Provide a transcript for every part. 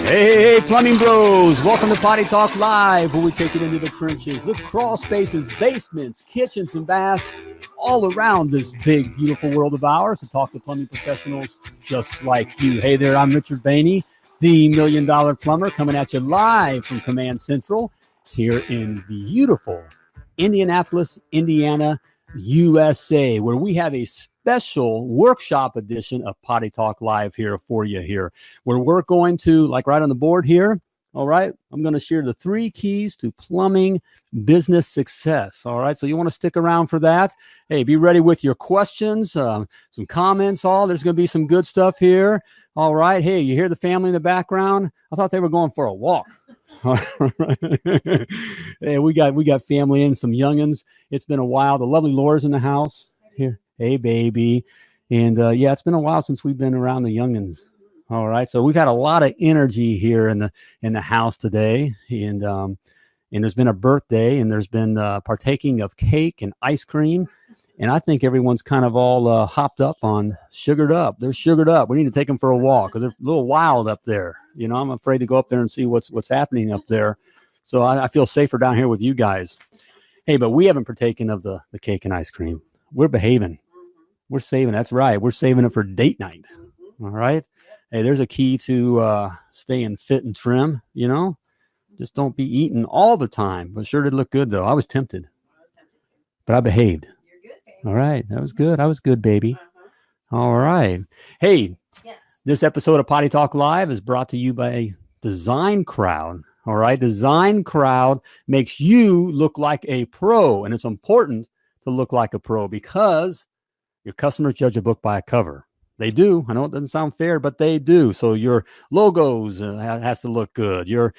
Hey, plumbing bros, welcome to Potty Talk Live, where we take it into the trenches, the crawl spaces, basements, kitchens, and baths, all around this big, beautiful world of ours to talk to plumbing professionals just like you. Hey there, I'm Richard Behney, the $1 Million Plumber, coming at you live from Command Central here in beautiful Indianapolis, Indiana, USA, where we have a special workshop edition of Potty Talk Live here for you here, where we're going to, like right on the board here, all right, I'm going to share the 3 keys to plumbing business success. All right, so you want to stick around for that. Hey, be ready with your questions, some comments, there's going to be some good stuff here. All right, hey, you hear the family in the background? I thought they were going for a walk. Hey, we got family and some youngins. It's been a while. The lovely Laura's in the house here. Hey, baby. And yeah, it's been a while since we've been around the youngins. All right, so we've had a lot of energy here in the house today, and there's been a birthday, and there's been partaking of cake and ice cream, and I think everyone's kind of all hopped up on sugared up. They're sugared up. We need to take them for a walk because they're a little wild up there. You know, I'm afraid to go up there and see what's happening up there. So I feel safer down here with you guys. Hey, but we haven't partaken of the cake and ice cream. We're behaving. We're saving. That's right. We're saving it for date night. All right. Hey, there's a key to staying fit and trim, you know. Just don't be eating all the time. But sure did look good, though. I was tempted. But I behaved. You're good, baby. All right. That was good. I was good, baby. All right. Hey. Yes. This episode of Potty Talk Live is brought to you by Design Crowd. All right. Design Crowd makes you look like a pro. And it's important to look like a pro because your customers judge a book by a cover. They do. I know it doesn't sound fair, but they do. So your logos has to look good. Your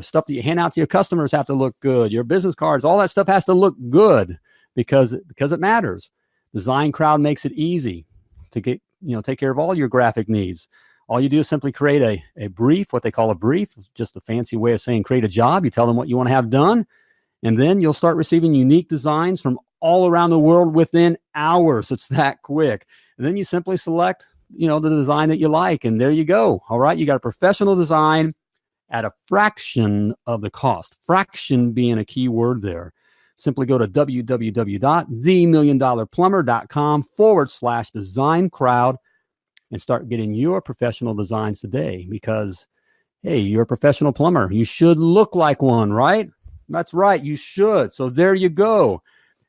stuff that you hand out to your customers have to look good. Your business cards, all that stuff has to look good because it matters. Design Crowd makes it easy to get, take care of all your graphic needs. All you do is simply create a brief, what they call a brief, just a fancy way of saying create a job. You tell them what you want to have done, and then you'll start receiving unique designs from all around the world within hours. It's that quick. And then you simply select, the design that you like, and there you go. All right, you got a professional design at a fraction of the cost. Fraction being a key word there. Simply go to www.themilliondollarplumber.com/design crowd and start getting your professional designs today because, hey, you're a professional plumber. You should look like one, right? That's right, you should. So there you go.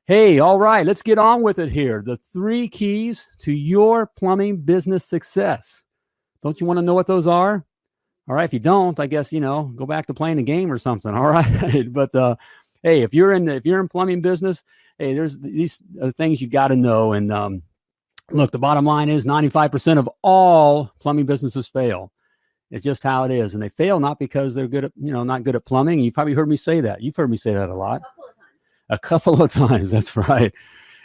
Hey, all right, let's get on with it here. The 3 keys to your plumbing business success. Don't you want to know what those are? All right, if you don't, I guess, go back to playing a game or something. All right. But hey, if you're in plumbing business, hey, there's these things you got to know. And look, the bottom line is 95% of all plumbing businesses fail. It's just how it is. And they fail not because they're good at, not good at plumbing. You probably heard me say that. You've heard me say that a lot. A couple of times, that's right.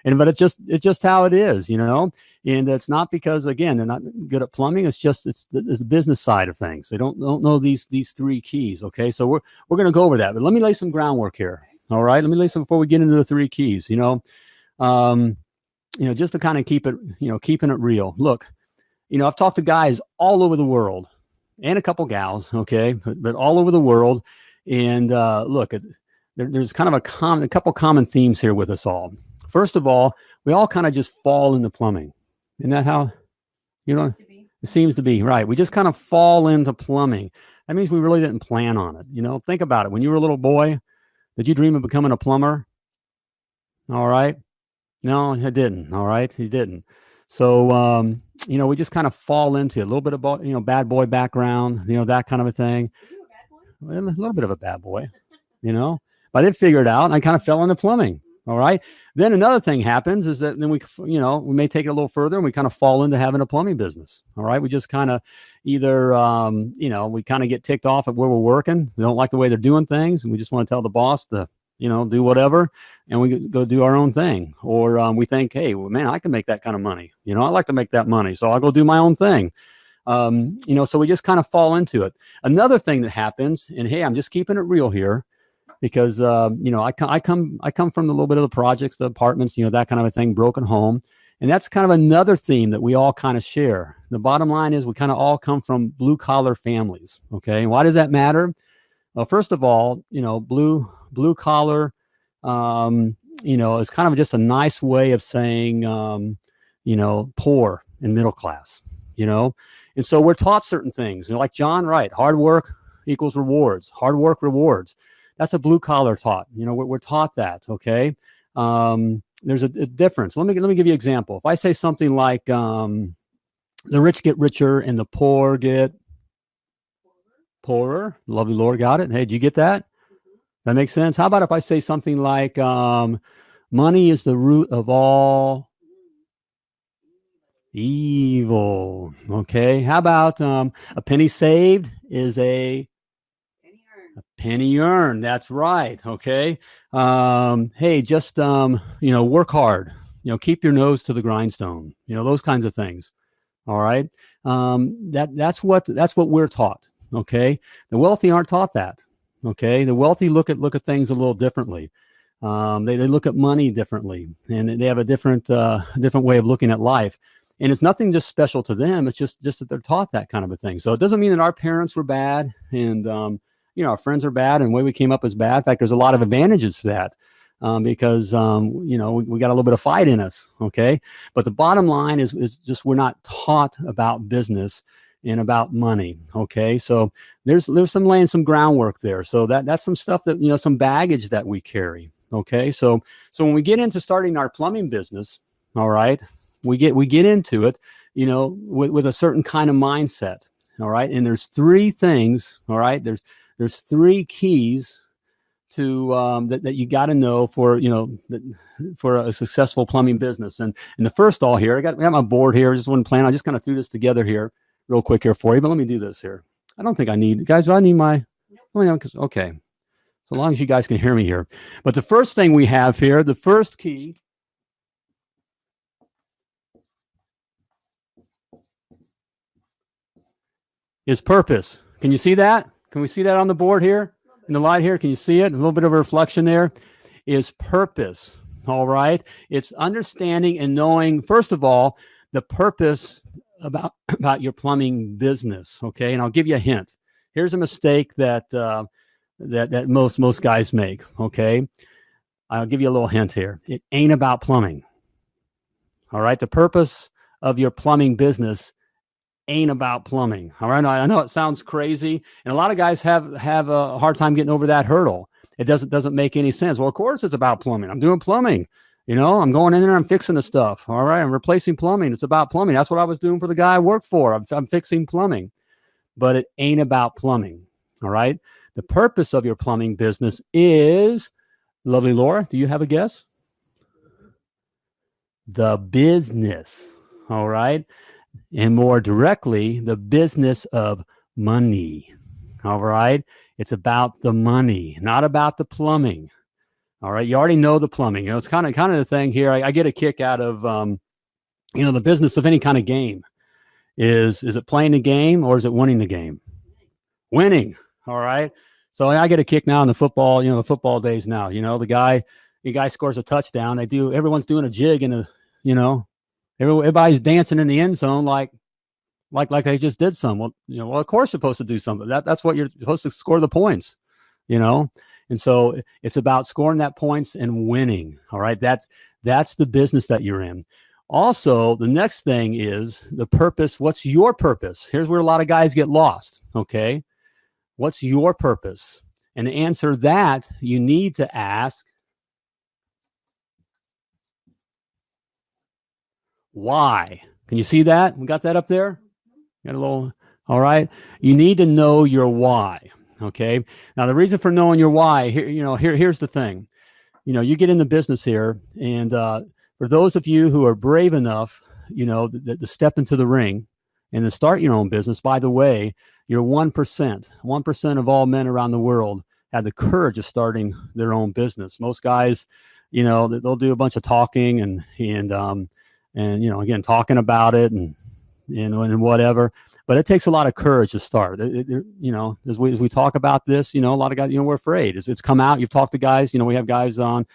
But it's just how it is, and it's not because, again, they're not good at plumbing. It's the business side of things. They don't know these 3 keys. Okay, so we're going to go over that, but let me lay some groundwork here. All right, let me lay some before we get into the 3 keys. Just to kind of keep it, keeping it real. Look, I've talked to guys all over the world and a couple gals, okay, but all over the world, and look, there's kind of a couple common themes here with us all. First of all, we all kind of just fall into plumbing. Isn't that how, it seems to be, right? We just kind of fall into plumbing. That means we really didn't plan on it. Think about it. When you were a little boy, did you dream of becoming a plumber? All right. No, I didn't. All right. He didn't. So, we just kind of fall into it. A little bit about, bad boy background, that kind of a thing. Are you a bad boy? Well, a little bit of a bad boy, But I did figure it out, and I kind of fell into plumbing. All right. Then another thing happens is that then we may take it a little further and we kind of fall into having a plumbing business. All right. We just kind of either, we kind of get ticked off at where we're working. We don't like the way they're doing things. And we just want to tell the boss to, do whatever. And we go do our own thing. Or we think, hey, well, man, I can make that kind of money. I like to make that money. So I'll go do my own thing. So we just kind of fall into it. Another thing that happens, and hey, I'm just keeping it real here. Because, I come from a little bit of the projects, the apartments, that kind of a thing, broken home. And that's kind of another theme that we all kind of share. The bottom line is we kind of all come from blue collar families. Okay. And why does that matter? Well, first of all, blue collar, is kind of just a nice way of saying, poor and middle class, and so we're taught certain things, like John Wright, hard work equals rewards, hard work rewards. That's a blue collar taught, we're taught that. Okay. There's a difference. Let me give you an example. If I say something like, the rich get richer and the poor get poorer. Lovely Lord got it. Hey, did you get that? That makes sense. How about if I say something like, money is the root of all evil? Okay. How about a penny saved is a penny earned? That's right. Okay. Hey, just work hard. Keep your nose to the grindstone. Those kinds of things. All right. That's what we're taught. Okay. The wealthy aren't taught that. Okay. The wealthy look at things a little differently. They look at money differently, and they have a different way of looking at life. And it's nothing just special to them. It's just that they're taught that kind of a thing. So it doesn't mean that our parents were bad and, our friends are bad and the way we came up is bad. In fact, there's a lot of advantages to that. Because we got a little bit of fight in us. Okay. But the bottom line is just, we're not taught about business and about money. Okay. So there's laying some groundwork there. So that's some stuff that, some baggage that we carry. Okay. So when we get into starting our plumbing business, all right, we get into it, with a certain kind of mindset. All right. And there's three things. All right. There's three keys to that you got to know for for a successful plumbing business. And the first all here, I got my board here. Just one plan. I just kind of threw this together here real quick here for you. But let me do this here. I don't think I need, guys. Do I need my? Okay. So long as you guys can hear me here. But the first thing we have here, the first key, is purpose. Can you see that? Can we see that on the board here? In the light here, can you see it? A little bit of a reflection there. Is purpose. All right. It's understanding and knowing, first of all, the purpose about your plumbing business. Okay. And I'll give you a hint. Here's a mistake that most guys make. Okay. I'll give you a little hint here. It ain't about plumbing. All right. The purpose of your plumbing business ain't about plumbing. All right. I know it sounds crazy, and a lot of guys have a hard time getting over that hurdle. It doesn't make any sense. Well, of course it's about plumbing. I'm doing plumbing. I'm going in there, I'm fixing the stuff. All right. I'm replacing plumbing. It's about plumbing. That's what I was doing for the guy I work for. I'm fixing plumbing, but it ain't about plumbing. All right. The purpose of your plumbing business is, lovely Laura, do you have a guess? The business. All right. And more directly, the business of money. All right. It's about the money, not about the plumbing. All right. You already know the plumbing. It's kind of the thing here. I get a kick out of, the business of any kind of game. Is it playing the game or is it winning the game? Winning. All right. So I get a kick now in the football, the football days now. The guy scores a touchdown. Everyone's doing a jig and everybody's dancing in the end zone like they just did some. Well, of course you're supposed to do something. That's what you're supposed to score the points, And so it's about scoring that points and winning. All right. That's the business that you're in. Also, the next thing is the purpose. What's your purpose? Here's where a lot of guys get lost. Okay. What's your purpose? And to answer that, you need to ask, why? Can you see that? We got that up there? Got a little, all right. You need to know your why. Okay. Now the reason for knowing your why here, here's the thing. You get in the business here, and for those of you who are brave enough, to step into the ring and to start your own business, by the way, you're 1% of all men around the world have the courage of starting their own business. Most guys, they'll do a bunch of talking and again, talking about it and and whatever. But it takes a lot of courage to start. As we talk about this, a lot of guys, we're afraid. It's come out. You've talked to guys. We have guys on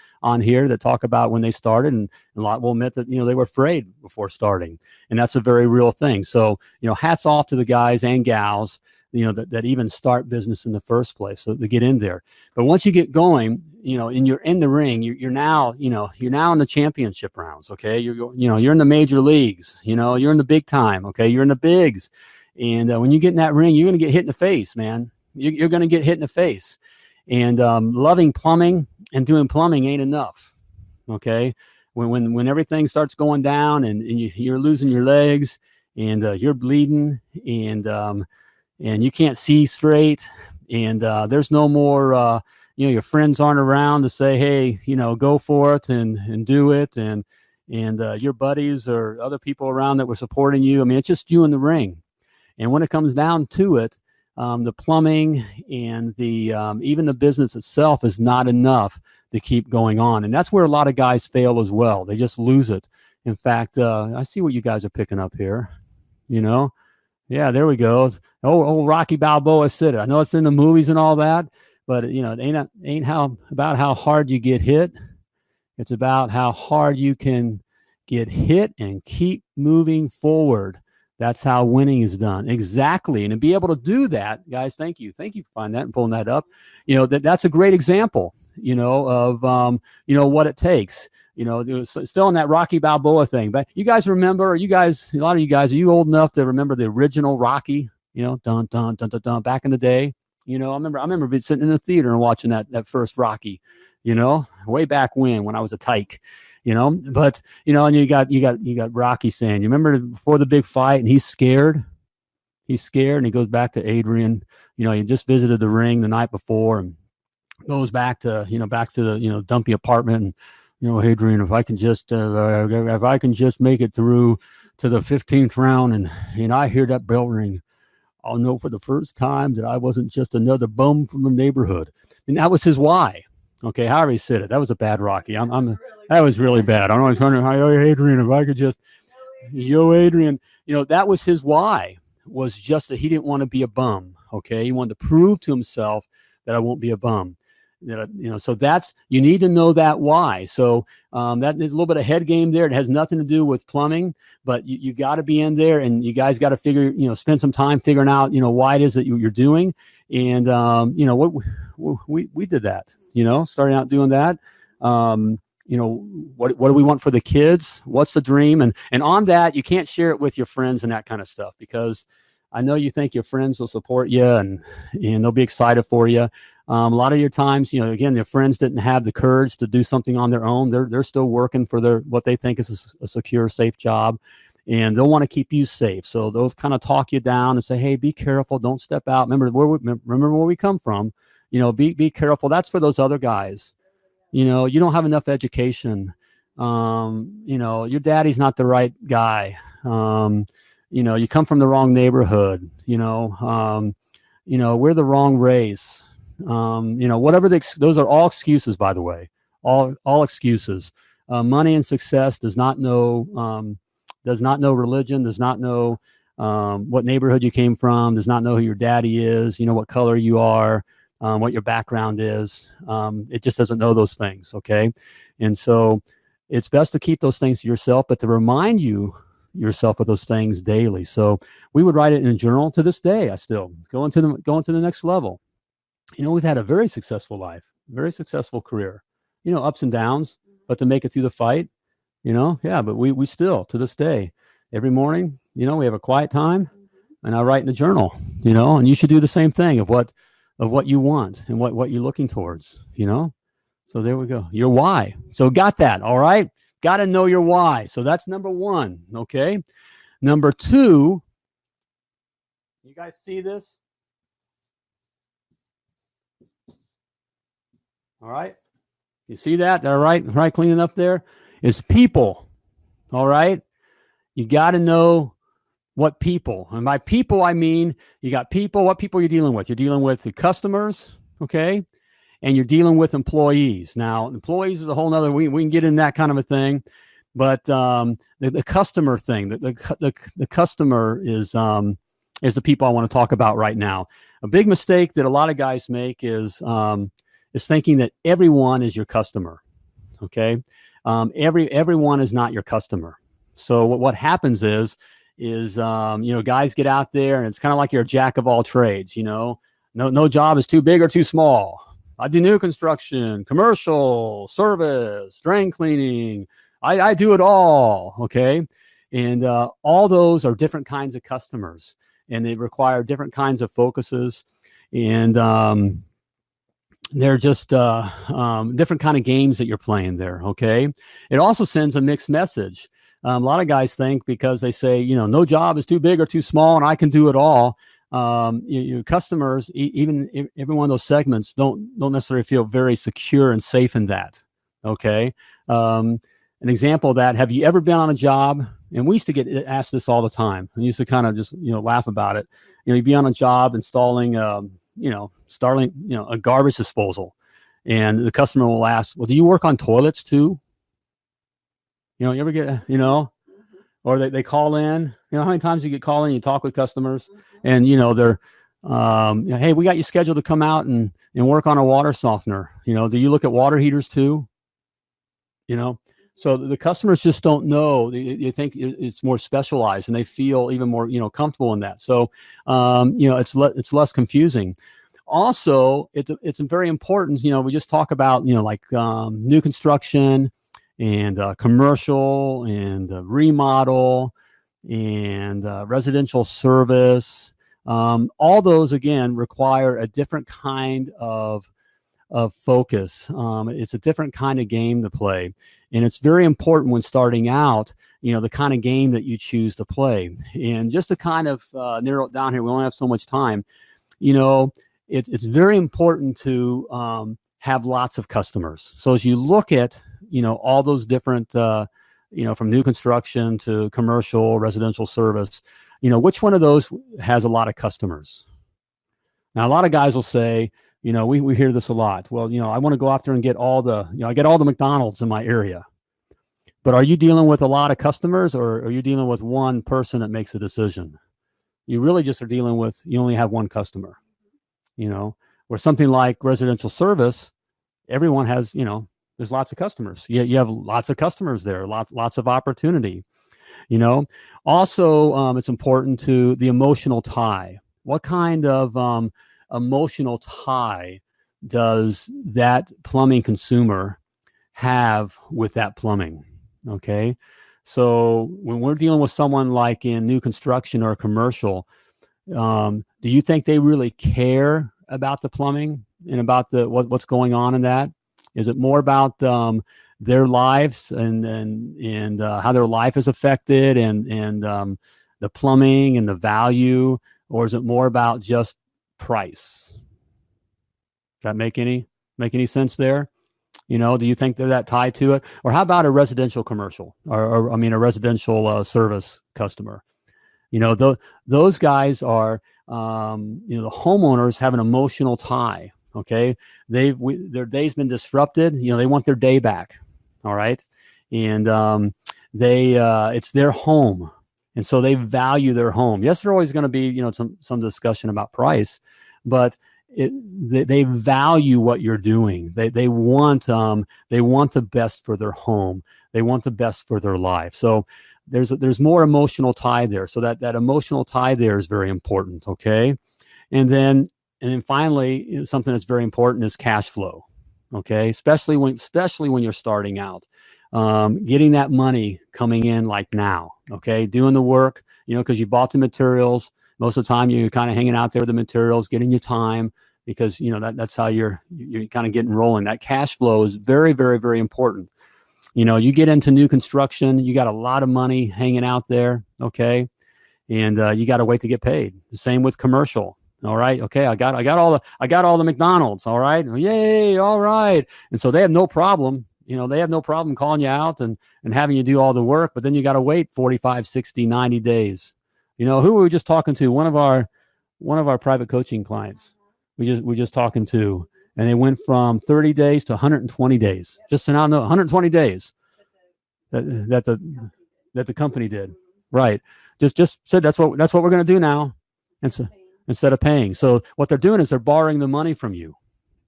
here that talk about when they started, and a lot will admit that they were afraid before starting, and that's a very real thing. So hats off to the guys and gals that even start business in the first place, so they get in there. But once you get going, and you're in the ring, you're now in the championship rounds. Okay, you're in the major leagues. You're in the big time. Okay, you're in the bigs. And when you get in that ring, you're going to get hit in the face, man. You're going to get hit in the face. And loving plumbing and doing plumbing ain't enough. Okay, when everything starts going down and you're losing your legs and you're bleeding and you can't see straight and there's no more your friends aren't around to say, hey, go for it and do it, and your buddies or other people around that were supporting you. I mean, it's just you in the ring. And when it comes down to it, the plumbing and the even the business itself is not enough to keep going on. And that's where a lot of guys fail as well. They just lose it. In fact, I see what you guys are picking up here. Yeah, there we go. Oh, Rocky Balboa said it. I know it's in the movies and all that, but it ain't about how hard you get hit. It's about how hard you can get hit and keep moving forward. That's how winning is done. Exactly. And to be able to do that, guys, thank you. Thank you for finding that and pulling that up. That's a great example, of, what it takes, still in that Rocky Balboa thing. But you guys remember, a lot of you guys, are you old enough to remember the original Rocky, dun, dun, dun, dun, dun, back in the day? I remember sitting in the theater and watching that first Rocky, way back when I was a tyke. But and you got Rocky saying, you remember before the big fight, and he's scared, and he goes back to Adrian. He just visited the ring the night before, and goes back to the dumpy apartment, and Adrian, if I can just make it through to the 15th round, and I hear that bell ring, I'll know for the first time that I wasn't just another bum from the neighborhood. And that was his why. Okay, however he said it, that was a bad Rocky. That was really bad. I don't know, Adrian, if I could just, Adrian, that was his why, was just that he didn't want to be a bum. Okay, he wanted to prove to himself that I won't be a bum. So you need to know that why. So that is a little bit of head game there. It has nothing to do with plumbing, but you got to be in there, and you guys got to figure, spend some time figuring out, why it is that you're doing. And, what we did that, starting out doing that. What do we want for the kids? What's the dream? And on that, you can't share it with your friends and that kind of stuff, because I know you think your friends will support you and they'll be excited for you. A lot of your times, again, your friends didn't have the courage to do something on their own. They're still working for what they think is a secure, safe job, and they'll want to keep you safe. So they'll kind of talk you down and say, "Hey, be careful, don't step out. Remember where we come from. Be careful." That's for those other guys. You don't have enough education. Your daddy's not the right guy. You come from the wrong neighborhood. We're the wrong race. Whatever those are all excuses, by the way, all excuses. Money and success does not know religion, does not know what neighborhood you came from, does not know who your daddy is, what color you are, what your background is. It just doesn't know those things. Okay. And so it's best to keep those things to yourself, but to remind yourself of those things daily. So we would write it in a journal. To this day, I still going to the next level. We've had a very successful life, very successful career, ups and downs, but to make it through the fight, but we still, to this day, every morning, we have a quiet time, and I write in the journal, and you should do the same thing of what you want and what you're looking towards, So there we go. Your why. So got that. All right. Got to know your why. So that's number one. Okay. Number two, you guys see this? All right. You see that? All right. Right. Cleaning up there is people. All right. You got to know what people, and by people, I mean, you got people, what people you're dealing with. You're dealing with the customers. Okay. And you're dealing with employees. Now, employees is a whole nother, we can get in that kind of a thing. But the customer thing, the customer is the people I want to talk about right now. A big mistake that a lot of guys make is thinking that everyone is your customer. Okay, everyone is not your customer. So what happens is guys get out there and it's kind of like you're a jack of all trades. No job is too big or too small. I do new construction, commercial, service, drain cleaning. I do it all. Okay, and all those are different kinds of customers, and they require different kinds of focuses, and they're just different kind of games that you're playing there. Okay, it also sends a mixed message. A lot of guys think because they say, no job is too big or too small, and I can do it all. Your customers, even every one of those segments, don't necessarily feel very secure and safe in that. Okay, an example of that: have you ever been on a job? And we used to get asked this all the time. We used to kind of just laugh about it. You'd be on a job installing a garbage disposal, and the customer will ask, "Well, do you work on toilets too?" You ever get or they call in. How many times you get called in, you talk with customers, and they're, hey, we got you scheduled to come out and work on a water softener. Do you look at water heaters too? So the customers just don't know. You think it's more specialized, and they feel even more comfortable in that. So it's less confusing. Also, it's very important. We just talk about new construction and commercial and remodel and residential service. All those, again, require a different kind of focus. It's a different kind of game to play. And it's very important when starting out, the kind of game that you choose to play. And just to kind of narrow it down here, we only have so much time. It's very important to have lots of customers. So as you look at all those different, from new construction to commercial, residential service, which one of those has a lot of customers? Now, a lot of guys will say, we hear this a lot. Well, I want to go out there and get all the, I get all the McDonald's in my area. But are you dealing with a lot of customers, or are you dealing with one person that makes a decision? You really just are dealing with, you only have one customer, or something like residential service, everyone has, there's lots of customers. You have lots of customers there, lots of opportunity. Also, it's important to the emotional tie. What kind of emotional tie does that plumbing consumer have with that plumbing? Okay, so when we're dealing with someone like in new construction or commercial, do you think they really care about the plumbing and about what's going on in that? Is it more about their lives and how their life is affected and the plumbing and the value, or is it more about just price? Does that make any sense there? Do you think they're that tied to it? Or how about a residential commercial or a residential service customer? Those guys are, the homeowners have an emotional tie. Okay. Their day's been disrupted. They want their day back. All right. And it's their home. And so they value their home. Yes, there's always going to be, some discussion about price, but they value what you're doing. They want the best for their home. They want the best for their life. So there's more emotional tie there. So that emotional tie there is very important. Okay. And then finally, something that's very important is cash flow. Okay. Especially when you're starting out, getting that money coming in like now. Okay. Doing the work, because you bought the materials. Most of the time you're kind of hanging out there with the materials, getting your time, because, that's how you're kind of getting rolling. That cash flow is very, very, very important. You get into new construction, you got a lot of money hanging out there. Okay. And you got to wait to get paid. The same with commercial. All right. Okay. I got all the McDonald's. All right. Yay. All right. And so they have no problem. They have no problem calling you out and having you do all the work, but then you got to wait 45, 60, 90 days. Who were we just talking to? One of our private coaching clients. We're just talking to, and they went from 30 days to 120 days. Just so now, 120 days. that the company did. Right. Just said that's what we're going to do now, and so instead of paying. So what they're doing is they're borrowing the money from you.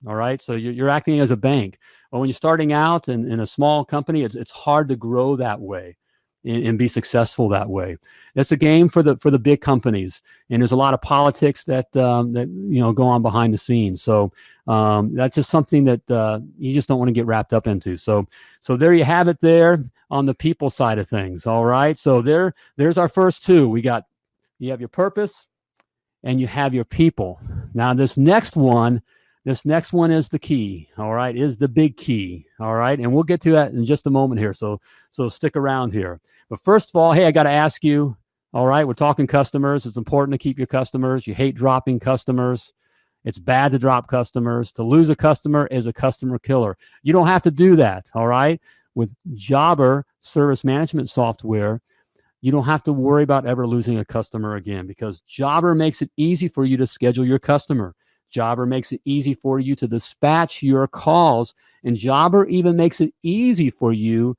All right. So you're acting as a bank. Well, when you're starting out in a small company, it's hard to grow that way and be successful that way. It's a game for the big companies, and there's a lot of politics that go on behind the scenes. So that's just something that you just don't want to get wrapped up into. So there you have it there on the people side of things. All right. So there's our first two. You have your purpose and you have your people. Now this next one is the key. All right. Is the big key. All right. And we'll get to that in just a moment here. So stick around here. But first of all, hey, I got to ask you, all right, we're talking customers. It's important to keep your customers. You hate dropping customers. It's bad to drop customers. To lose a customer is a customer killer. You don't have to do that, all right? With Jobber service management software, you don't have to worry about ever losing a customer again, because Jobber makes it easy for you to schedule your customer. Jobber makes it easy for you to dispatch your calls, and Jobber even makes it easy for your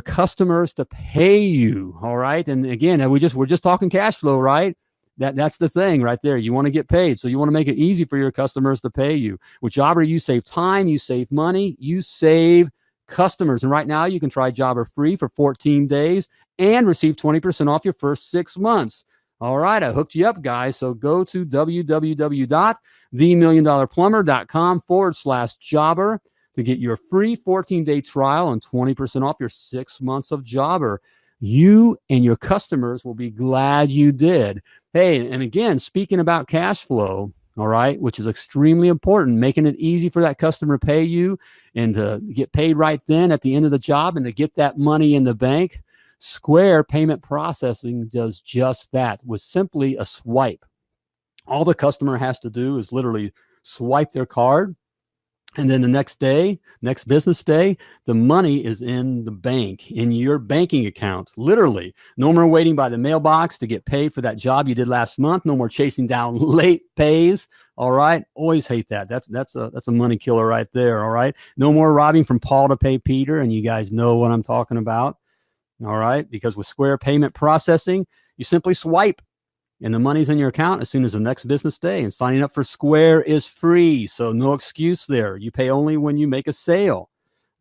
customers to pay you. All right. And again, we're just talking cash flow, right? That's the thing right there. You want to get paid. So you want to make it easy for your customers to pay you. With Jobber, you save time, you save money, you save customers. And right now you can try Jobber free for 14 days and receive 20% off your first 6 months. All right. I hooked you up, guys. So go to www.themilliondollarplumber.com/Jobber to get your free 14-day trial and 20% off your 6 months of Jobber. You and your customers will be glad you did. Hey, and again, speaking about cash flow, all right, which is extremely important, making it easy for that customer to pay you and to get paid right then at the end of the job and to get that money in the bank. Square Payment Processing does just that with simply a swipe. All the customer has to do is literally swipe their card, and then the next business day, the money is in the bank, in your banking account, literally. No more waiting by the mailbox to get paid for that job you did last month. No more chasing down late pays. All right. Always hate that. That's a money killer right there. All right. No more robbing from Paul to pay Peter. And you guys know what I'm talking about. All right. Because with Square Payment Processing, you simply swipe and the money's in your account as soon as the next business day. And signing up for Square is free, so no excuse there. You pay only when you make a sale.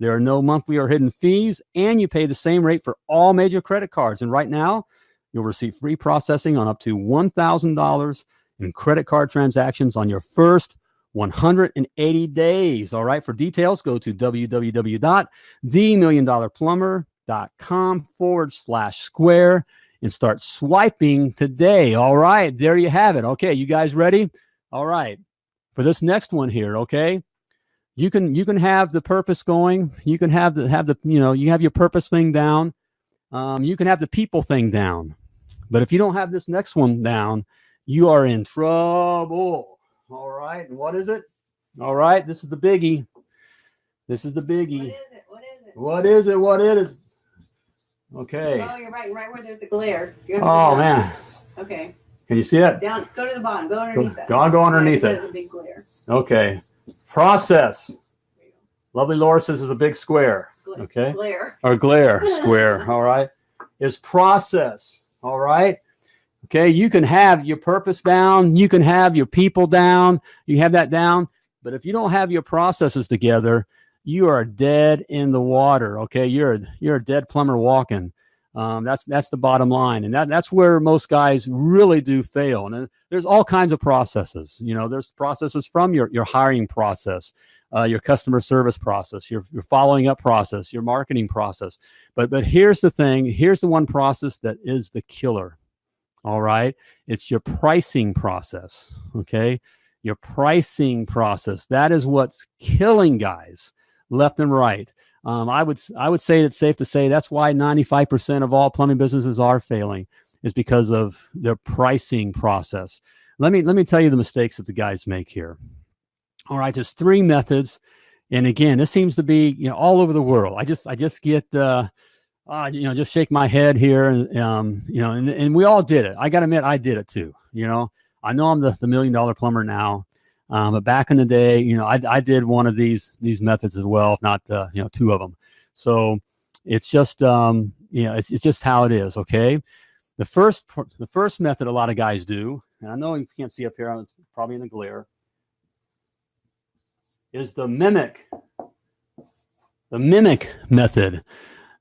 There are no monthly or hidden fees, and you pay the same rate for all major credit cards. And right now, you'll receive free processing on up to $1,000 in credit card transactions on your first 180 days. All right, for details, go to www.themilliondollarplumber.com/Square. And start swiping today. All right, there you have it. Okay, you guys ready? All right, for this next one here. Okay, you can have the purpose going. You can have you have your purpose thing down. You can have the people thing down. But if you don't have this next one down, you are in trouble. All right, and what is it? All right, this is the biggie. This is the biggie. What is it? What is it? Okay. Oh, you're right where there's the glare. Oh, man. Okay. Can you see it? Down. Go to the bottom. Go underneath that. Go underneath it. There's a big glare. Okay. Process. Lovely Laura says it's a big square. Okay. Glare. Or glare square. All right. Is process. All right. Okay. You can have your purpose down. You can have your people down. You have that down. But if you don't have your processes together, you are dead in the water. Okay, you're a dead plumber walking. That's the bottom line, and that's where most guys really do fail. And there's all kinds of processes. There's processes from your hiring process, your customer service process, your following up process, your marketing process. But here's the thing. Here's the one process that is the killer. All right, it's your pricing process. Okay, your pricing process. That is what's killing guys left and right. I would say it's safe to say that's why 95% of all plumbing businesses are failing, is because of their pricing process. Let me tell you the mistakes that the guys make here. All right, there's 3 methods, and again, this seems to be all over the world. I just get just shake my head here, and we all did it. I got to admit, I did it too. I know I'm the $1 million plumber now. But back in the day, I did one of these methods as well, if not 2 of them. So, It's just, it's just how it is. Okay. The first method a lot of guys do, and I know you can't see up here, it's probably in the glare, is the mimic method.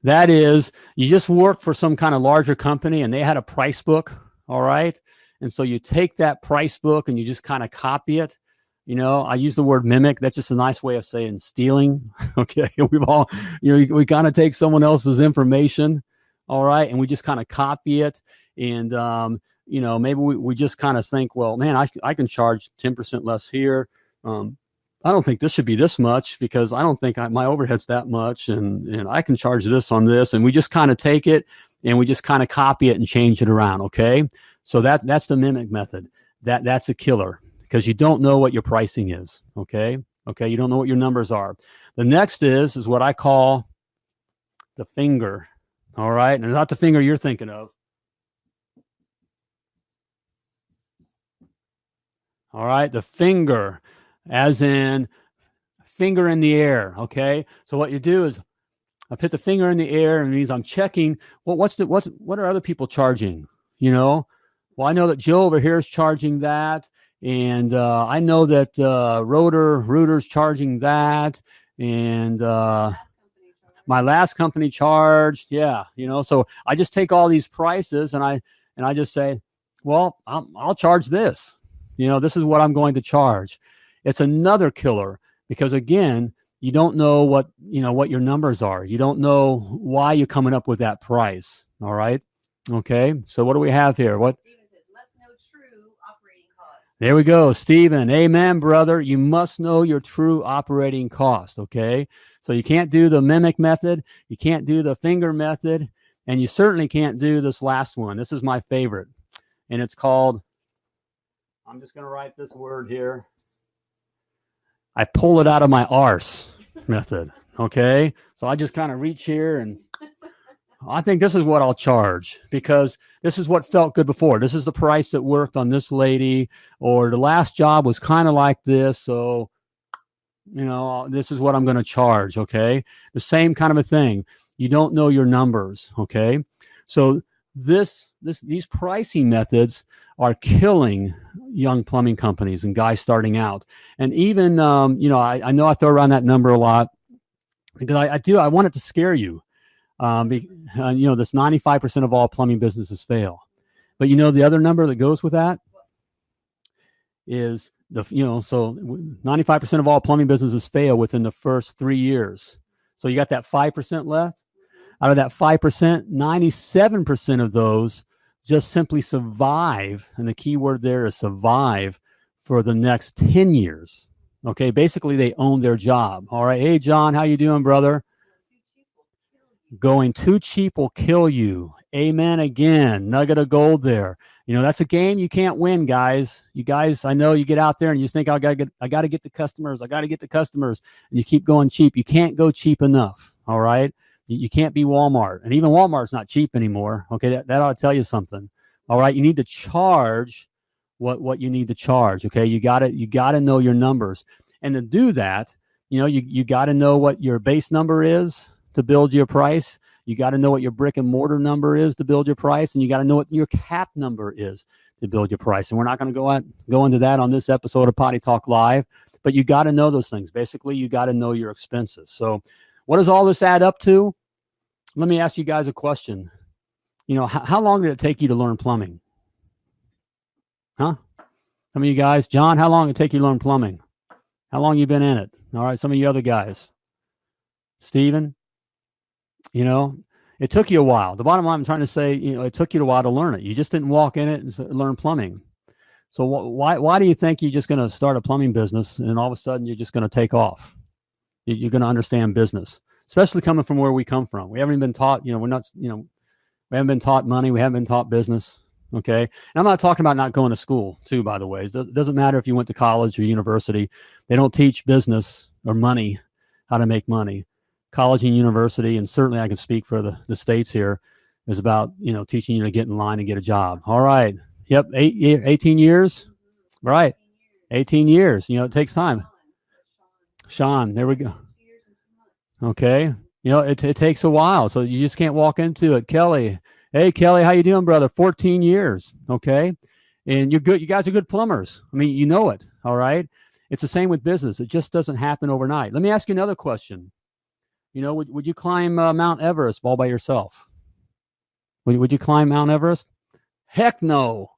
That is, you just work for some kind of larger company and they had a price book. All right. And so you take that price book and you just kind of copy it. I use the word mimic. That's just a nice way of saying stealing. Okay. We've all, we kind of take someone else's information. All right. And we just kind of copy it. And, maybe we just kind of think, well, man, I can charge 10% less here. I don't think this should be this much because I don't think my overhead's that much. And I can charge this on this. And we just kind of take it and we just kind of copy it and change it around. Okay. So that's the mimic method. That's a killer. Because you don't know what your pricing is, okay? Okay, you don't know what your numbers are. The next is what I call the finger, all right? And not the finger you're thinking of. All right, the finger, as in finger in the air, okay? So what you do is I put the finger in the air and it means I'm checking, well, what are other people charging, Well, I know that Joe over here is charging that. And I know that Router's charging that, and my last company charged, So I just take all these prices and I just say, well, I'll charge this. This is what I'm going to charge. It's another killer because again, you don't know what your numbers are. You don't know why you're coming up with that price. All right. Okay. So what do we have here? There we go, Stephen. Amen, brother. You must know your true operating cost, okay? So you can't do the mimic method. You can't do the finger method. And you certainly can't do this last one. This is my favorite. And it's called, I'm just going to write this word here. I pull it out of my arse method, okay? So I just kind of reach here and I think this is what I'll charge because this is what felt good before. This is the price that worked on this lady, or the last job was kind of like this. So, this is what I'm going to charge. Okay. The same kind of a thing. You don't know your numbers. Okay. So these pricing methods are killing young plumbing companies and guys starting out. And even, I know I throw around that number a lot because I want it to scare you. This 95% of all plumbing businesses fail. But the other number that goes with that is so 95% of all plumbing businesses fail within the first 3 years. So you got that 5% left. Out of that 5%, 97% of those just simply survive. And the key word there is survive for the next 10 years. Okay. Basically they own their job. All right. Hey, John, how you doing, brother? Going too cheap will kill you. Amen again. Nugget of gold there. That's a game you can't win, guys. You guys, I know you get out there and you just think, I got to get the customers. I got to get the customers. And you keep going cheap. You can't go cheap enough. All right. You can't be Walmart. And even Walmart's not cheap anymore. Okay. That ought to tell you something. All right. You need to charge what you need to charge. Okay. You got to know your numbers. And to do that, you got to know what your base number is to build your price. You got to know what your brick and mortar number is to build your price, and you got to know what your cap number is to build your price. And we're not going to go into that on this episode of Potty Talk Live, but you got to know those things. Basically, you got to know your expenses. So what does all this add up to? Let me ask you guys a question. How long did it take you to learn plumbing? Huh? Some of you guys, John, how long did it take you to learn plumbing? How long you been in it? All right, some of you other guys. Stephen? It took you a while. The bottom line I'm trying to say, it took you a while to learn it. You just didn't walk in it and learn plumbing. So why do you think you're just going to start a plumbing business and all of a sudden you're just going to take off? You're going to understand business, especially coming from where we come from. We haven't been taught, we haven't been taught money. We haven't been taught business. Okay. And I'm not talking about not going to school too, by the way. It doesn't matter if you went to college or university. They don't teach business or money, how to make money. College and university, and certainly I can speak for the states here, is about, teaching you to get in line and get a job. All right. Yep. 18 years. Right. 18 years. It takes time. Sean, there we go. Okay. it takes a while. So you just can't walk into it. Kelly, hey, Kelly, how you doing, brother? 14 years. Okay. And you're good. You guys are good plumbers. I mean, you know it. All right. It's the same with business. It just doesn't happen overnight. Let me ask you another question. Would you climb Mount Everest all by yourself? Would you climb Mount Everest? Heck no.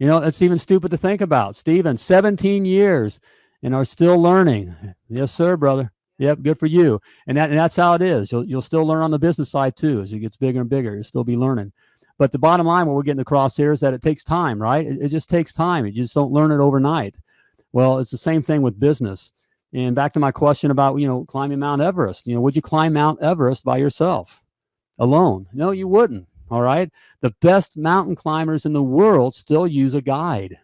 That's even stupid to think about. Steven, 17 years and are still learning. Yes, sir, brother. Yep, good for you. And that's how it is. You'll still learn on the business side too. As it gets bigger and bigger, you'll still be learning. But the bottom line, what we're getting across here is that it takes time, right? It just takes time. You just don't learn it overnight. Well, it's the same thing with business. And back to my question about, climbing Mount Everest. Would you climb Mount Everest by yourself, alone? No, you wouldn't. All right. The best mountain climbers in the world still use a guide.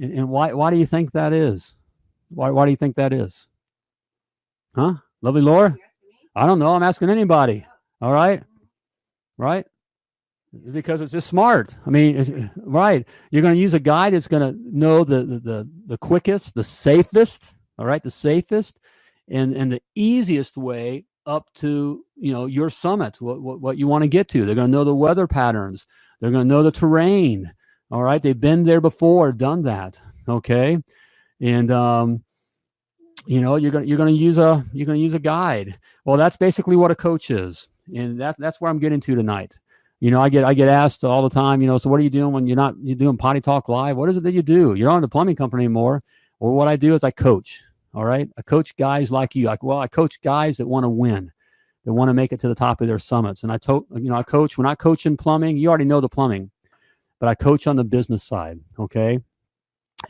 And why do you think that is? Why do you think that is? Huh? Lovely Laura? I don't know. I'm asking anybody. All right. Right. Because it's just smart. I mean, right. You're going to use a guide that's going to know the quickest, the safest. All right. The safest and the easiest way up to, your summit, what you want to get to. They're going to know the weather patterns. They're going to know the terrain. All right. They've been there before, done that. Okay. And, you're going to use a guide. Well, that's basically what a coach is. And that's where I'm getting to tonight. I get asked all the time, so what are you doing when you're doing Potty Talk Live? What is it that you do? You're not in the plumbing company anymore. Or what I do is I coach. All right. I coach guys like you. I coach guys that want to win, that want to make it to the top of their summits. And I coach, when I coach in plumbing, you already know the plumbing, but I coach on the business side. Okay.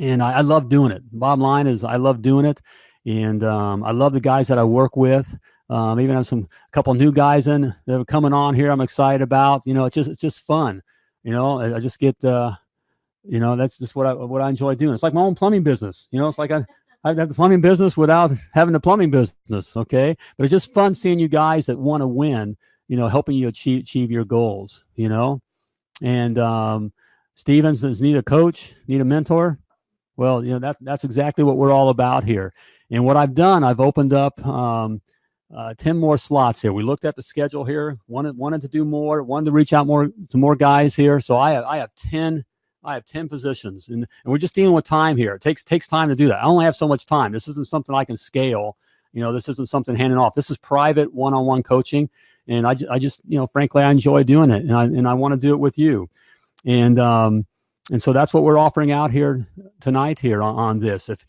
And I love doing it. Bottom line is I love doing it. And I love the guys that I work with. Even have a couple new guys that are coming on here. I'm excited about. It's just fun. I just get that's just what I enjoy doing. It's like my own plumbing business. It's like I have the plumbing business without having the plumbing business. Okay, but it's just fun seeing you guys that want to win. Helping you achieve your goals. And Stevens does need a coach, need a mentor. Well, that's exactly what we're all about here. And what I've done, I've opened up 10 more slots here. We looked at the schedule here. Wanted to do more. Wanted to reach out to more guys here. So I have 10 positions, and we're just dealing with time here. It takes time to do that. I only have so much time. This isn't something I can scale. This isn't something handing off. This is private one-on-one coaching, and I just frankly, I enjoy doing it, and I want to do it with you, and so that's what we're offering out here tonight here on this. If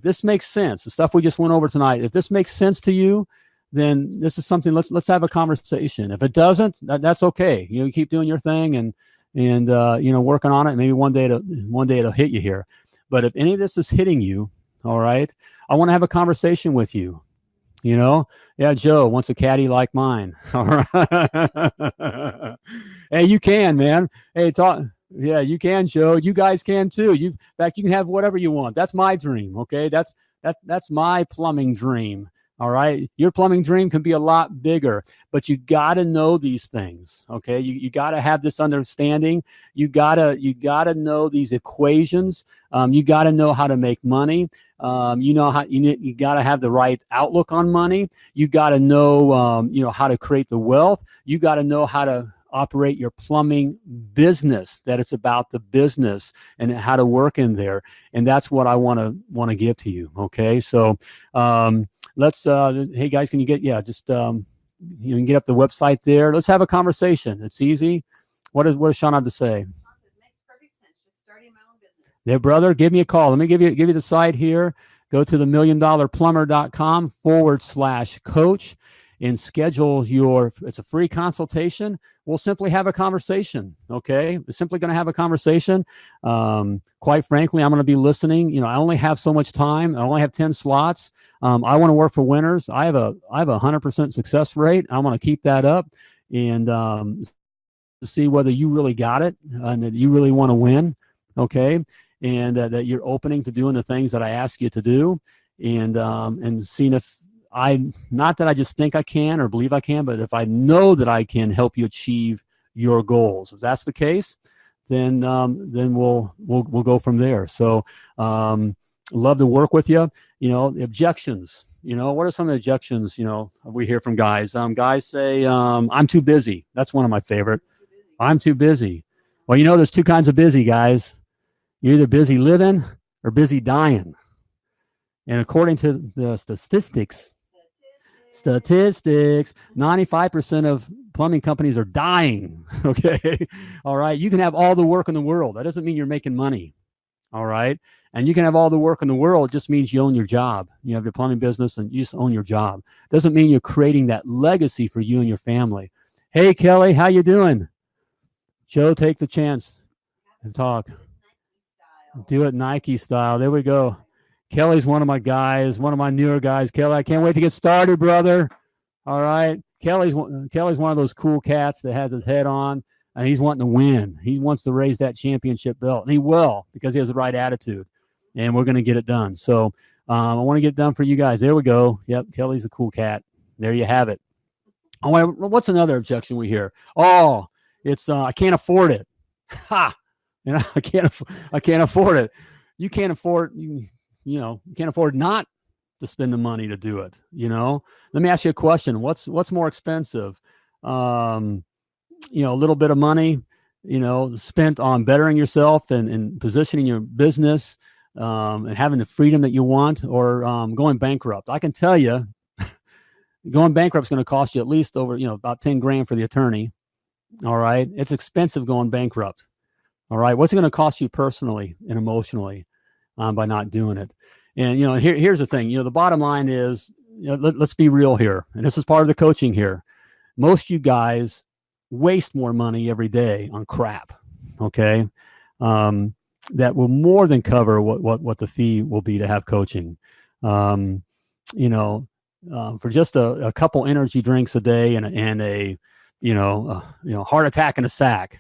this makes sense, the stuff we just went over tonight, if this makes sense to you, then this is something. Let's have a conversation. If it doesn't, that's okay. Keep doing your thing and working on it. Maybe one day it'll hit you here. But if any of this is hitting you, all right, I want to have a conversation with you. Yeah, Joe wants a caddy like mine. All right. Hey, you can, man. Hey, yeah, you can, Joe. You guys can too. In fact, you can have whatever you want. That's my dream. Okay. That's my plumbing dream. All right. Your plumbing dream can be a lot bigger, but you got to know these things. Okay. You got to have this understanding. You got to know these equations. You got to know how to make money. You got to have the right outlook on money. You got to know, how to create the wealth. You got to know how to operate your plumbing business, that it's about the business and how to work in there. And that's what I want to give to you. Okay. So, let's, hey guys, can you get, just, you can get up the website there. Let's have a conversation. It's easy. What does Sean have to say? It makes perfect sense. Just starting my own business. Yeah, brother, give me a call. Let me give you the site here. Go to the milliondollarplumber.com/coach and schedule it's a free consultation. We'll simply have a conversation. Okay. We're simply going to have a conversation. Quite frankly, I'm going to be listening. I only have so much time. I only have 10 slots. I want to work for winners. I have a 100% success rate. I want to keep that up and, to see whether you really got it and that you really want to win. Okay. And that you're opening to doing the things that I ask you to do and seeing if, not that I just think I can or believe I can, but if I know that I can help you achieve your goals. If that's the case, then we'll go from there. So, love to work with you. The objections, What are some of the objections, we hear from guys? Guys say, I'm too busy. That's one of my favorite. I'm too busy. Well, there's two kinds of busy, guys. You're either busy living or busy dying. And according to the statistics, 95% of plumbing companies are dying. Okay. All right. You can have all the work in the world. That doesn't mean you're making money. All right. And you can have all the work in the world. It just means you own your job. You have your plumbing business and you just own your job. Doesn't mean you're creating that legacy for you and your family. Hey, Kelly, how you doing? Joe, take the chance and talk. Do it Nike style. There we go. Kelly's one of my guys, one of my newer guys. Kelly, I can't wait to get started, brother. All right. Kelly's one of those cool cats that has his head on, and he's wanting to win. He wants to raise that championship belt, and he will because he has the right attitude, and we're going to get it done. So I want to get it done for you guys. There we go. Yep, Kelly's a cool cat. There you have it. Oh, what's another objection we hear? Oh, it's I can't afford it. Ha! I can't afford it. You can't afford you can't afford not to spend the money to do it. Let me ask you a question. What's more expensive? A little bit of money, spent on bettering yourself and positioning your business, and having the freedom that you want, or going bankrupt. I can tell you, going bankrupt is going to cost you at least over, about 10 grand for the attorney. All right. It's expensive going bankrupt. All right. What's it going to cost you personally and emotionally by not doing it? And, here's the thing, the bottom line is, let's be real here. And this is part of the coaching here. Most you guys waste more money every day on crap. Okay. That will more than cover what the fee will be to have coaching. For just a couple energy drinks a day and a heart attack in a sack.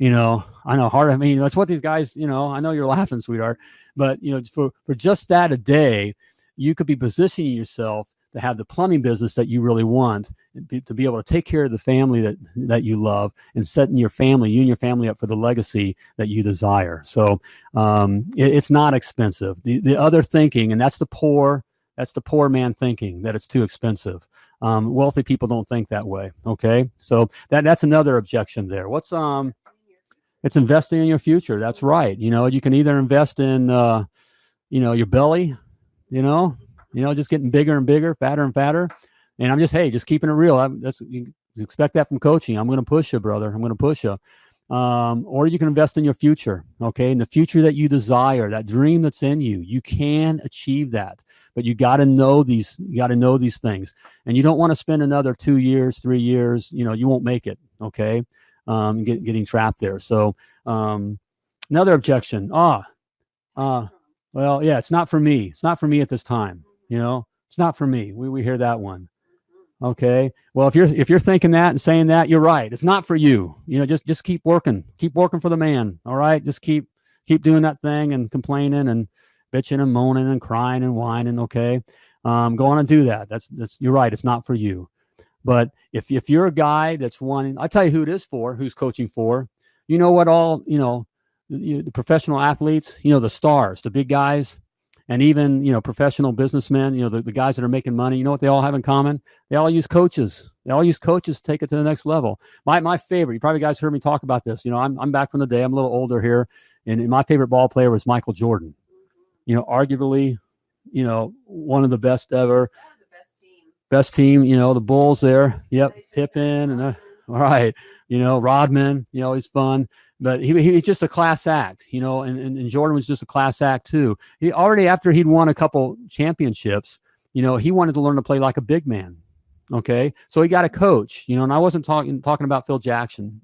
I know that's what these guys, I know you're laughing, sweetheart, but for just that a day, you could be positioning yourself to have the plumbing business that you really want, to be able to take care of the family that you love, and setting you and your family up for the legacy that you desire. So it's not expensive. The other thinking, and that's the poor man thinking, that it's too expensive. Wealthy people don't think that way. Okay. So that's another objection there. It's investing in your future. That's right. You can either invest in, your belly, just getting bigger and bigger, fatter and fatter. And I'm just keeping it real. You expect that from coaching. I'm going to push you, brother. I'm going to push you. Or you can invest in your future. Okay. In the future that you desire, that dream that's in you, you can achieve that, but you got to know these things, and you don't want to spend another 2 years, 3 years, you won't make it. Okay. Getting trapped there. So, another objection. Well, yeah, it's not for me. It's not for me at this time. It's not for me. We hear that one. Okay. Well, if you're thinking that and saying that, you're right. It's not for you. Just keep working for the man. All right. Just keep doing that thing and complaining and bitching and moaning and crying and whining. Okay. Go on and do that. That's you're right. It's not for you. But if you're a guy that's wanting, I'll tell you who it is for, who's coaching for. The professional athletes, the stars, the big guys, and even, professional businessmen, the guys that are making money, you know what they all have in common? They all use coaches. They all use coaches to take it to the next level. My favorite, you probably guys heard me talk about this. I'm back from the day. I'm a little older here. And my favorite ball player was Michael Jordan. Arguably, one of the best ever. Best team, the Bulls there. Yep, Pippen and all right, Rodman. He's fun, but he's just a class act. And Jordan was just a class act too. He already, after he'd won a couple championships, he wanted to learn to play like a big man. Okay, so he got a coach. And I wasn't talking about Phil Jackson,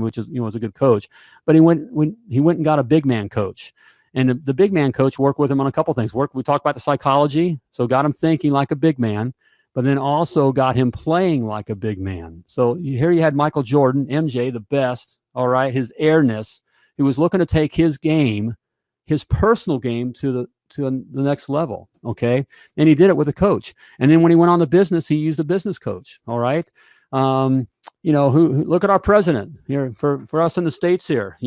which is was a good coach, but he went and got a big man coach. And the big man coach worked with him on a couple things. We talked about the psychology, so got him thinking like a big man, but then also got him playing like a big man. So here you had Michael Jordan, MJ, the best, all right, his airness, who was looking to take his game, his personal game to the next level, okay? And he did it with a coach. And then when he went on the business, he used a business coach, all right? Who look at our president here for us in the States here,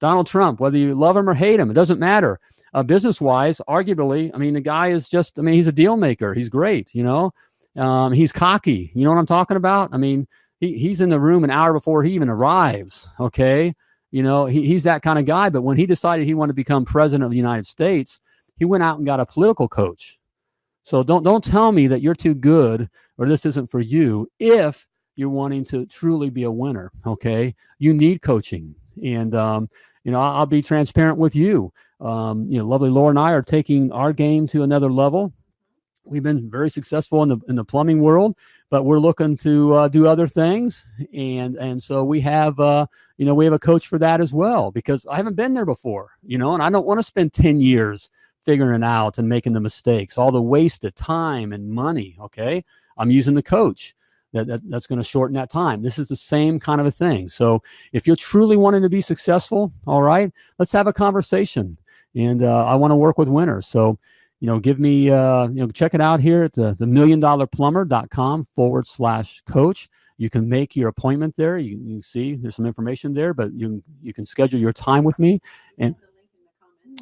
Donald Trump, whether you love him or hate him, it doesn't matter. business-wise, arguably, I mean, the guy is just, I mean, he's a deal maker. He's great, you know. He's cocky. You know what I'm talking about? I mean, he's in the room an hour before he even arrives, okay? You know, he's that kind of guy. But when he decided he wanted to become president of the United States, he went out and got a political coach. So don't tell me that you're too good or this isn't for you if you're wanting to truly be a winner, okay? You need coaching. And, you know, I'll be transparent with you. You know, lovely Laura and I are taking our game to another level. We've been very successful in the plumbing world, but we're looking to do other things. And so we have, you know, we have a coach for that as well, because I haven't been there before, you know, and I don't want to spend 10 years figuring it out and making the mistakes, all the wasted time and money. Okay. I'm using the coach that's going to shorten that time. This is the same kind of a thing. So if you're truly wanting to be successful, all right, let's have a conversation. And I want to work with winners. So, you know, give me, you know, check it out here at the milliondollarplumber.com/coach. You can make your appointment there. You see there's some information there, but you can schedule your time with me. And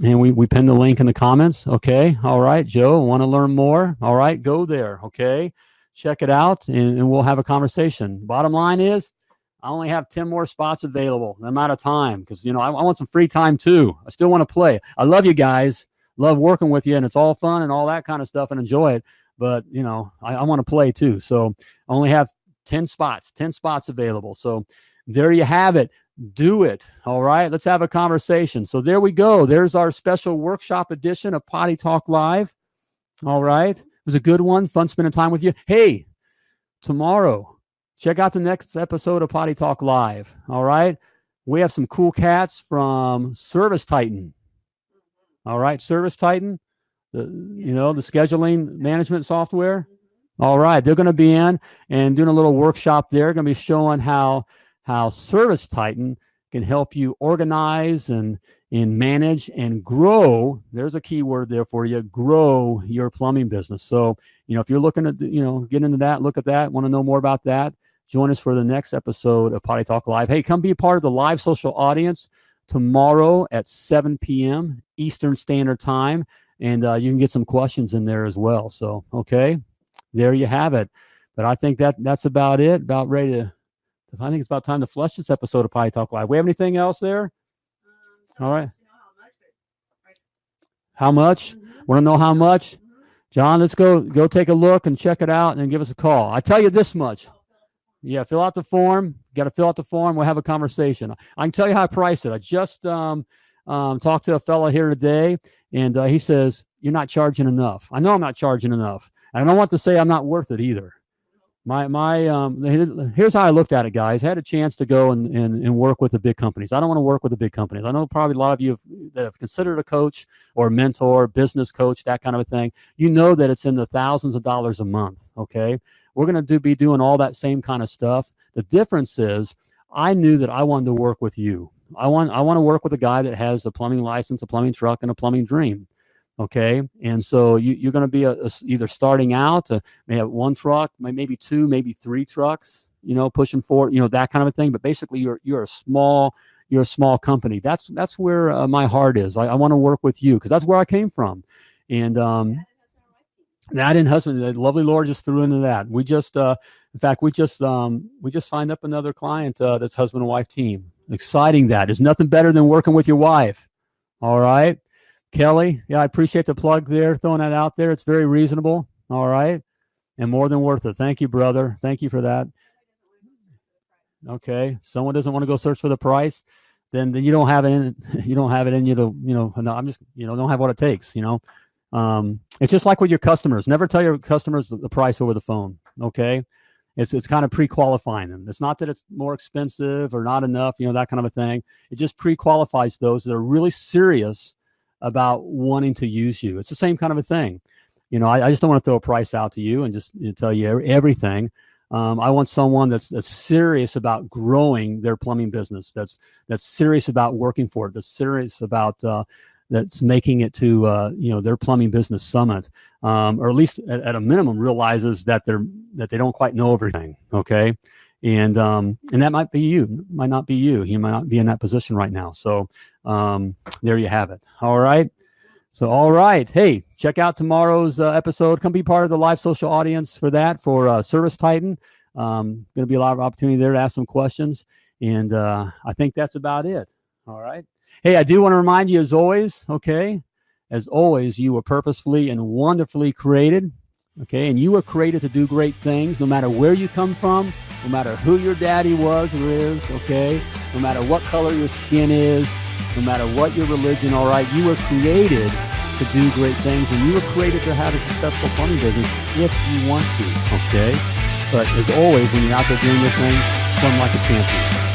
we pin the link in the comments. Okay. All right, Joe, want to learn more? All right, go there. Okay. Check it out and we'll have a conversation. Bottom line is I only have 10 more spots available. I'm out of time because, you know, I want some free time too. I still want to play. I love you guys. Love working with you, and it's all fun and all that kind of stuff and enjoy it. But, you know, I want to play too. So I only have 10 spots available. So there you have it. Do it. All right. Let's have a conversation. So there we go. There's our special workshop edition of Potty Talk Live. All right. It was a good one. Fun spending time with you. Hey, tomorrow, check out the next episode of Potty Talk Live. All right. We have some cool cats from Service Titan. All right. Service Titan, you know, the scheduling management software. All right. They're going to be in and doing a little workshop there. Going to be showing how Service Titan can help you organize and manage and grow. There's a key word there for you, grow your plumbing business. So, you know, if you're looking to, you know, get into that, look at that, want to know more about that, join us for the next episode of Potty Talk Live. Hey, come be a part of the live social audience tomorrow at 7 p.m. Eastern Standard Time. And you can get some questions in there as well. So, okay, there you have it. But I think that's about it, about ready to, I think it's about time to flush this episode of Potty Talk Live. We have anything else there? All right. How much? Want to know how much? John, let's go take a look and check it out and then give us a call. I tell you this much. Yeah, fill out the form. Got to fill out the form. We'll have a conversation. I can tell you how I price it. I just talked to a fella here today, and he says, you're not charging enough. I know I'm not charging enough. And I don't want to say I'm not worth it either. Here's how I looked at it, guys. I had a chance to go and work with the big companies. I don't want to work with the big companies. I know probably a lot of you that have considered a coach or a mentor, business coach, that kind of a thing. You know that it's in the thousands of dollars a month, okay? We're going to be doing all that same kind of stuff. The difference is I knew that I wanted to work with you. I want to work with a guy that has a plumbing license, a plumbing truck, and a plumbing dream. Okay. And so you're going to be either starting out, may have one truck, maybe two, maybe three trucks, you know, pushing forward, you know, that kind of a thing. But basically you're a small company. That's where my heart is. I want to work with you because that's where I came from. And, that and husband, the lovely Lord just threw into that. We just, in fact, we just signed up another client that's husband and wife team. Exciting that. There's nothing better than working with your wife. All right. Kelly, yeah, I appreciate the plug there, throwing that out there. It's very reasonable. All right. And more than worth it. Thank you, brother. Thank you for that. Okay. Someone doesn't want to go search for the price, then you don't have it in you to, you know, no, I'm just, you know, don't have what it takes, you know. It's just like with your customers. Never tell your customers the price over the phone. Okay. It's kind of pre-qualifying them. It's not that it's more expensive or not enough, you know, that kind of a thing. It just pre-qualifies those that are really serious about wanting to use you. It's the same kind of a thing. You know, I just don't want to throw a price out to you and just tell you everything. I want someone that's serious about growing their plumbing business. That's serious about working for it. That's serious about that's making it to you know, their plumbing business summit, or at least at a minimum realizes that they don't quite know everything. Okay, and that might be you, might not be you. You might not be in that position right now. So there you have it. All right. So, all right. Hey, check out tomorrow's episode. Come be part of the live social audience for that, for Service Titan. Going to be a lot of opportunity there to ask some questions. And I think that's about it. All right. Hey, I do want to remind you, as always, okay, as always, you were purposefully and wonderfully created. Okay, and you were created to do great things, no matter where you come from, no matter who your daddy was or is, okay, no matter what color your skin is, no matter what your religion, all right, you were created to do great things, and you were created to have a successful plumbing business if you want to, okay? But as always, when you're out there doing your thing, plumb like a champion.